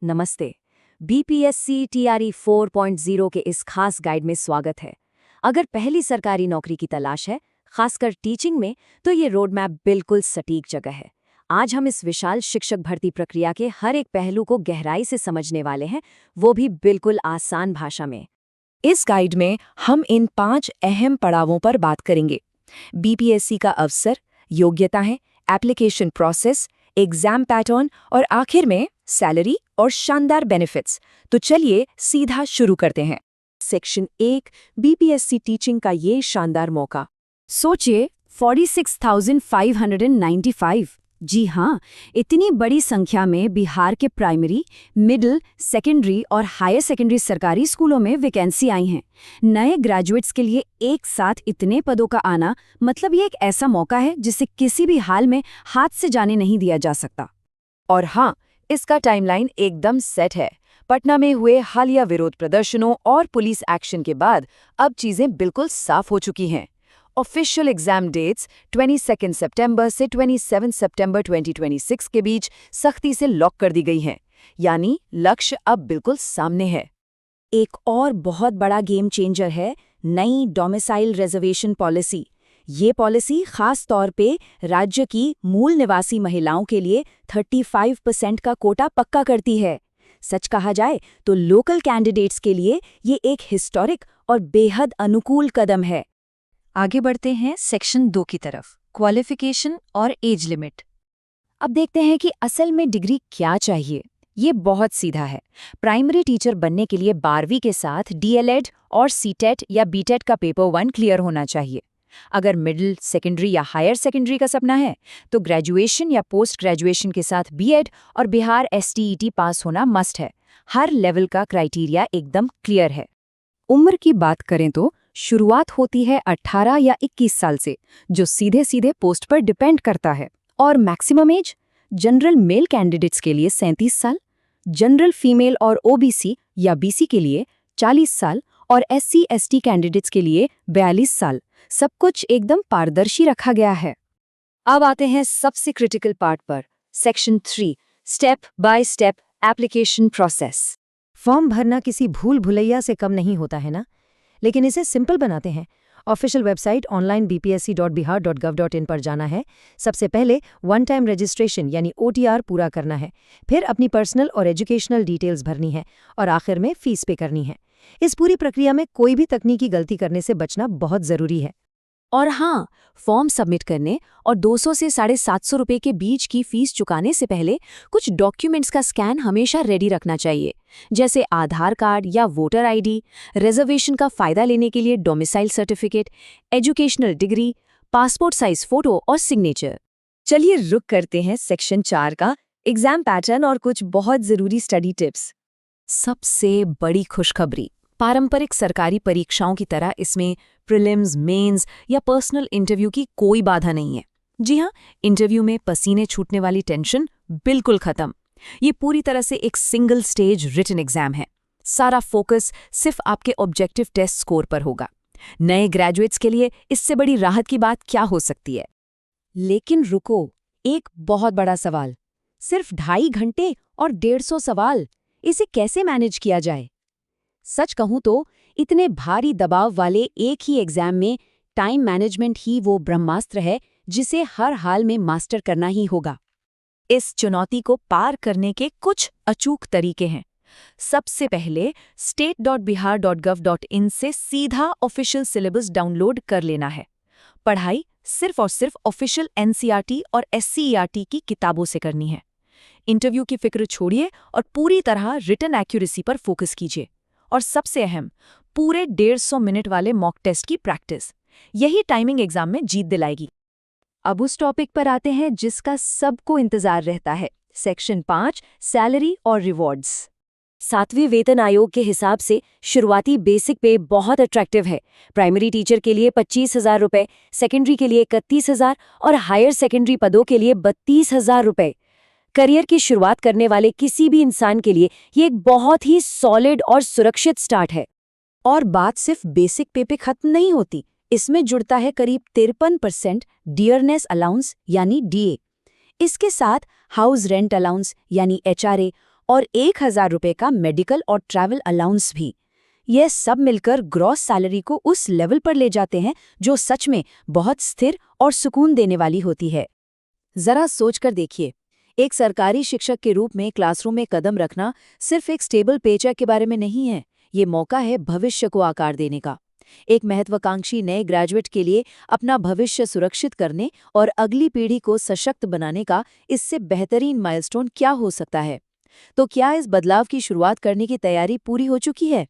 नमस्ते। BPSC TRE 4.0 के इस खास गाइड में स्वागत है। अगर पहली सरकारी नौकरी की तलाश है, खासकर टीचिंग में, तो ये रोड मैप बिल्कुल सटीक जगह है। आज हम इस विशाल शिक्षक भर्ती प्रक्रिया के हर एक पहलू को गहराई से समझने वाले हैं, वो भी बिल्कुल आसान भाषा में। इस गाइड में हम इन 5 अहम पड़ावों पर बात करेंगे। बीपीएससी का अवसर, योग्यताएं, एप्लीकेशन प्रोसेस, एग्जाम पैटर्न और आखिर में सैलरी और शानदार बेनिफिट्स। तो चलिए सीधा शुरू करते हैं। सेक्शन 1, बीपीएससी टीचिंग का ये शानदार मौका। सोचिए 46,595। जी हाँ, इतनी बड़ी संख्या में बिहार के प्राइमरी, मिडिल, सेकेंडरी और हायर सेकेंडरी सरकारी स्कूलों में वैकेंसी आई हैं। नए ग्रेजुएट्स के लिए एक साथ इतने पदों का आना मतलब ये एक ऐसा मौका है जिसे किसी भी हाल में हाथ से जाने नहीं दिया जा सकता। और हाँ, इसका टाइमलाइन एकदम सेट है। पटना में हुए हालिया विरोध प्रदर्शनों और पुलिस एक्शन के बाद अब चीजें बिल्कुल साफ हो चुकी हैं। ऑफिशियल एग्जाम डेट्स 22 सितंबर से 27 सितंबर 2026 के बीच सख्ती से लॉक कर दी गई हैं, यानी लक्ष्य अब बिल्कुल सामने है। एक और बहुत बड़ा गेम चेंजर है नई डोमिसाइल रिजर्वेशन पॉलिसी। ये पॉलिसी खास तौर पे राज्य की मूल निवासी महिलाओं के लिए 35% का कोटा पक्का करती है। सच कहा जाए तो लोकल कैंडिडेट्स के लिए ये एक हिस्टोरिक और बेहद अनुकूल कदम है। आगे बढ़ते हैं सेक्शन 2 की तरफ, क्वालिफिकेशन और एज लिमिट। अब देखते हैं कि असल में डिग्री क्या चाहिए। ये बहुत सीधा है। प्राइमरी टीचर बनने के लिए 12वीं के साथ डीएलएड और सीटेट या बीटेट का पेपर 1 क्लियर होना चाहिए। अगर मिडिल, सेकेंडरी या हायर सेकेंडरी का सपना है तो ग्रेजुएशन या पोस्ट ग्रेजुएशन के साथ बीएड और बिहार एसटीईटी पास होना मस्ट है। हर लेवल का क्राइटेरिया एकदम क्लियर है। उम्र की बात करें तो शुरुआत होती है 18 या 21 साल से, जो सीधे सीधे पोस्ट पर डिपेंड करता है। और maximum age general male candidates के लिए 37 साल, जनरल फीमेल और ओबीसी या बीसी के लिए 40 साल और एससी एसटी कैंडिडेट्स के लिए 42 साल। सब कुछ एकदम पारदर्शी रखा गया है। अब आते हैं सबसे क्रिटिकल पार्ट पर, section 3, step by step application process. Form भरना किसी भूल भुलैया से कम नहीं होता है ना, लेकिन इसे सिंपल बनाते हैं। ऑफिशियल वेबसाइट onlinebpsc.bihar.gov.in पर जाना है। सबसे पहले वन टाइम रजिस्ट्रेशन यानी OTR पूरा करना है, फिर अपनी पर्सनल और एजुकेशनल डिटेल्स भरनी है और आखिर में फीस पे करनी है। इस पूरी प्रक्रिया में कोई भी तकनीकी गलती करने से बचना बहुत जरूरी है। और हाँ, फॉर्म सबमिट करने और 200 से 750 रुपये के बीच की फीस चुकाने से पहले कुछ डॉक्यूमेंट्स का स्कैन हमेशा रेडी रखना चाहिए, जैसे आधार कार्ड या वोटर आईडी, रिजर्वेशन का फ़ायदा लेने के लिए domicile certificate, educational degree, passport size photo और सिग्नेचर। चलिए रुक करते हैं सेक्शन 4 का, एग्जाम पैटर्न और कुछ बहुत ज़रूरी स्टडी टिप्स। सबसे बड़ी खुशखबरी, पारंपरिक सरकारी परीक्षाओं की तरह इसमें प्रीलिम्स, मेंस या पर्सनल इंटरव्यू की कोई बाधा नहीं है। जी हाँ, इंटरव्यू में पसीने छूटने वाली टेंशन बिल्कुल खत्म। ये पूरी तरह से एक सिंगल स्टेज रिटन एग्जाम है। सारा फोकस सिर्फ आपके ऑब्जेक्टिव टेस्ट स्कोर पर होगा। नए ग्रेजुएट्स के लिए इससे बड़ी राहत की बात क्या हो सकती है। लेकिन रुको, एक बहुत बड़ा सवाल। सिर्फ 2.5 घंटे और 150 सवाल, इसे कैसे मैनेज किया जाए? सच कहूं तो इतने भारी दबाव वाले एक ही एग्जाम में टाइम मैनेजमेंट ही वो ब्रह्मास्त्र है जिसे हर हाल में मास्टर करना ही होगा। इस चुनौती को पार करने के कुछ अचूक तरीके हैं। सबसे पहले state.bihar.gov.in से सीधा ऑफिशियल सिलेबस डाउनलोड कर लेना है। पढ़ाई सिर्फ और सिर्फ ऑफिशियल एनसीईआरटी और एससीईआरटी की किताबों से करनी है। इंटरव्यू की फिक्र छोड़िए और पूरी तरह रिटन एक्यूरेसी पर फोकस कीजिए। और सबसे अहम, पूरे 150 मिनट वाले मॉक टेस्ट की प्रैक्टिस। यही टाइमिंग एग्जाम में जीत दिलाएगी। अब उस टॉपिक पर आते हैं जिसका सबको इंतजार रहता है, सेक्शन 5, सैलरी और रिवॉर्ड्स। 7वें वेतन आयोग के हिसाब से शुरुआती बेसिक पे बहुत अट्रैक्टिव है। प्राइमरी टीचर के लिए 25,000 रुपये, सेकेंडरी के लिए 31,000 और हायर सेकेंडरी पदों के लिए 32,000 रुपये। करियर की शुरुआत करने वाले किसी भी इंसान के लिए ये एक बहुत ही सॉलिड और सुरक्षित स्टार्ट है। और बात सिर्फ बेसिक पे पे खत्म नहीं होती, इसमें जुड़ता है करीब 53% डियरनेस अलाउंस यानी डीए। इसके साथ हाउस रेंट अलाउंस यानी एचआरए और 1,000 रुपये का मेडिकल और ट्रैवल अलाउंस भी। यह सब मिलकर ग्रॉस सैलरी को उस लेवल पर ले जाते हैं जो सच में बहुत स्थिर और सुकून देने वाली होती है। जरा सोचकर देखिए, एक सरकारी शिक्षक के रूप में क्लासरूम में कदम रखना सिर्फ एक स्टेबल पेचेक के बारे में नहीं है, ये मौका है भविष्य को आकार देने का। एक महत्वाकांक्षी नए ग्रेजुएट के लिए अपना भविष्य सुरक्षित करने और अगली पीढ़ी को सशक्त बनाने का इससे बेहतरीन माइलस्टोन क्या हो सकता है? तो क्या इस बदलाव की शुरुआत करने की तैयारी पूरी हो चुकी है?